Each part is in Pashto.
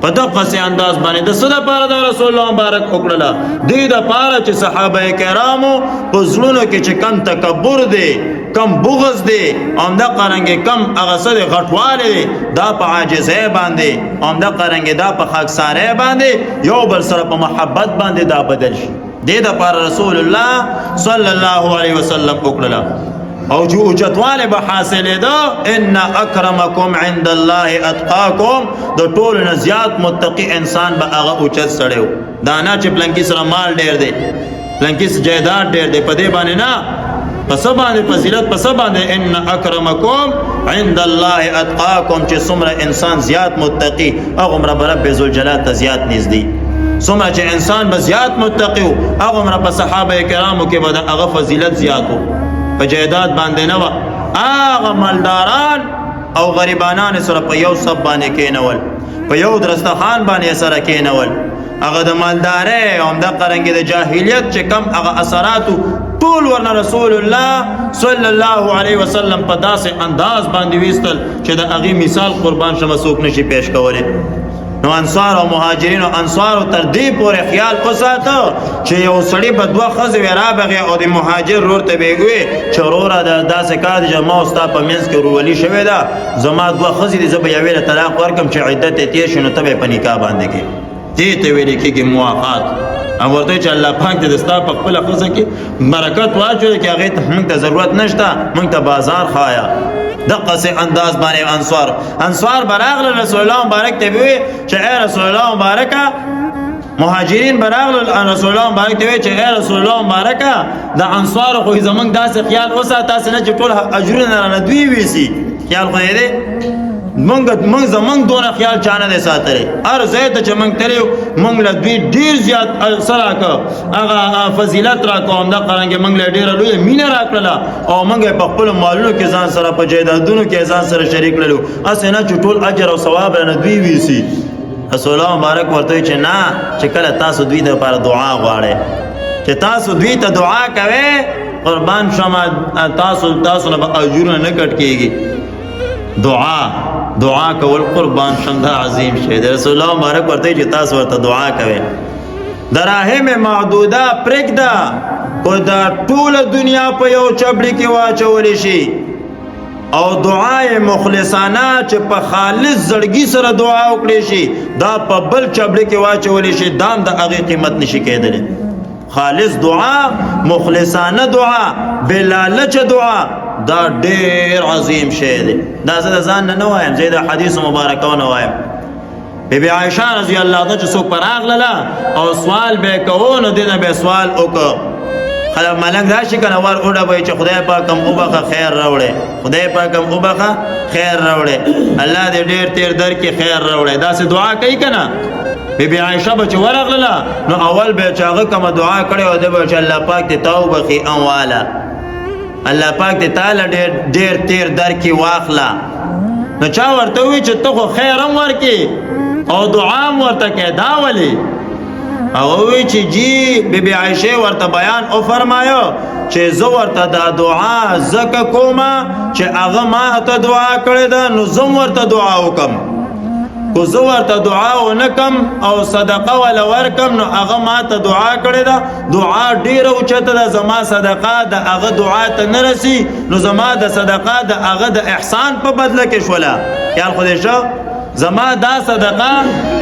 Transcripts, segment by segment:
په دغه سي انداز باندې د صدا پاره د رسول الله مبارک وکړه دې د پاره چې صحابه کرامو په زړونو کې چې کم تکبر دی کم بغض دی ام دا قرنګ کم هغه سره غټواله دی دا په عاجزه باندې ام دا قرنګ دا په خاکساره باندې یو بل سره په محبت باندې دا بدل شي دې د پاره رسول الله صلی الله علیه وسلم وکړه او جو اوچتواله به حاصله ده ان اکرمکم عند الله اتقاکم د ټول نه زیات متقی انسان به هغه اوچت سړیو دا نه چې پلنکی سره مال ډیر دی پلنکی جایداد ډیر دی په دې باندې نه پس باندې فضیلت پس باندې ان اکرمکم عند الله اتقاکم چې څومره انسان زیات متقی هغه رب ذوالجلال ته زیات نږدې څومره چې انسان به زیات متقی هغه په صحابه کرامو کې به هغه فضیلت زیاتو په جایداد باندې نه و هغه مالداران او غریبانان سره په یو سب باندې کېنول په یو درستخان باندې سره کېنول هغه د مالدارۍ او د قرنګ د جاهلیت چې کم هغه اثراتو ټول ورنه رسول الله صلی الله علیه وسلم په داسې انداز باندې ویستل چې د هغې مثال قربان شمه څوک نشي پیش کولی نو انصار او مهاجرین او انصار تر دې پورې خیال وساته چې یو سړی په دوه ښځې رابغې او د مهاجر رور ته به یې ووایي چې وروره د داسې کار دی چې ما او ستا په منځ کې ورولي شوې ده زما دوه ښځې دي زه به یوې له طلاق ورکړم چې عدت یې تېر شي نو ته به یې په نکاح باندې کړې دې ته ویل کېږي موافات او ورته چې الله پاک دې د ستا په خپله ښځه کې برکت واچوي چې هغې ته موږ ته ضرورت نشته موږ ته بازار ښایه دقه سي انداز باندې انصار براغله رسول الله مبارک ته وی چې اے رسول الله مبارکه مهاجرین براغله رسول الله مبارک ته وی چې اے رسول الله مبارکه د انصار خو زمنګ داسې خیال وساته تاسو نه چې ټول اجرونه نه دوی ویسي خیال خو دې منګ زمنګ دونه خیال چانه دې ساتره هر ځای ته چې منګ تریو منګ له دوی ډیر زیات سره کا هغه فضیلت را کوم دا قرانګه منګ له ډیر لوی مینه را کړله او منګ په خپل مالونو کې ځان سره په جیدادونو کې ځان سره شریک کړلو اسنه چې ټول اجر او ثواب نه دوی ویسي رسول الله مبارک ورته چې نه چې کله تاسو دوی د لپاره دعا غواړئ چې تاسو دوی ته دعا کوئ قربان شمه تاسو نه اجرونه نه کټ کیږي دعا کول قربان شمده عظیم شي رسول الله مبارک ورته چې تاسو ورته دعا کوئ دراهم معدوده پرېږده خو دا ټوله دنیا په یو چبړي کې واچولی شي او دعای مخلصانه چې په خالص زړګي سره دعا وکړي شي دا په بل چبړي کې واچولی شي دام د هغې قیمت نشي کېدلی خالص دعا مخلصانه دعا بلالچ دعا دا ډیر عظیم شی دی دا زه د ځان نه وایم زه د حدیث مبارکو نه وایم بیبي عایشه رضی الله عنها چې څوک راغله او سوال به کوو نو دې نه به سوال وکړو خلک ملنګ راشي که نه ور وډبوي چې خدای پاک هم وبخه خیر راوړی خدای پاک هم وبخه خیر راوړی الله دې ډېر تیر در کې خیر راوړی داسې دعا کوي که نه بیبي عایشه به چې ورغلله نو اول به چې هغه کومه دعا کړې وه ده به چې الله پاک دې تا وبخي امواله الله پاک دې تعالی ډېر تیر در کې واخله نو چا ورته ووي چې ته خو خیر هم ورکې او دعا هم ورته کې دا ولې هغه ووي چې جی بیبي عایشې ورته بیان او فرمایو چې زه ورته دا دعا ځکه کومه چې هغه ما ته دعا کړې ده نو زه ورته دعا وکم کو زه ورته دعا ونه کم او صدقه ولا ورکم نو هغه ما ته دعا کړې ده دعا ډیره اوچته ده زما صدقه د هغه دعا ته نه رسي نو زما د صدقه د هغه د احسان په بدله کې شوله خیال خو دې شه زما دا صدقه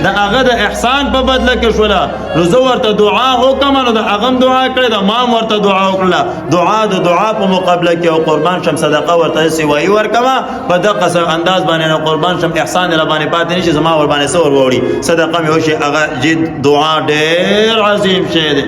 د هغه د احسان په بدله کې شوله نو زه ورته دعا وکم نو د هغه دعا کړې ده ما ورته دعا وکړله دعا د دعا په مقابله کې او قربان شم صدقه ورته سوایي ورکمه په دغه انداز باندې قربان شم احسان را باندې پاتې نشي زما ور باندې څه ور وړي صدقه مې وشي هغه جد دعا ډېر عظیم شی دی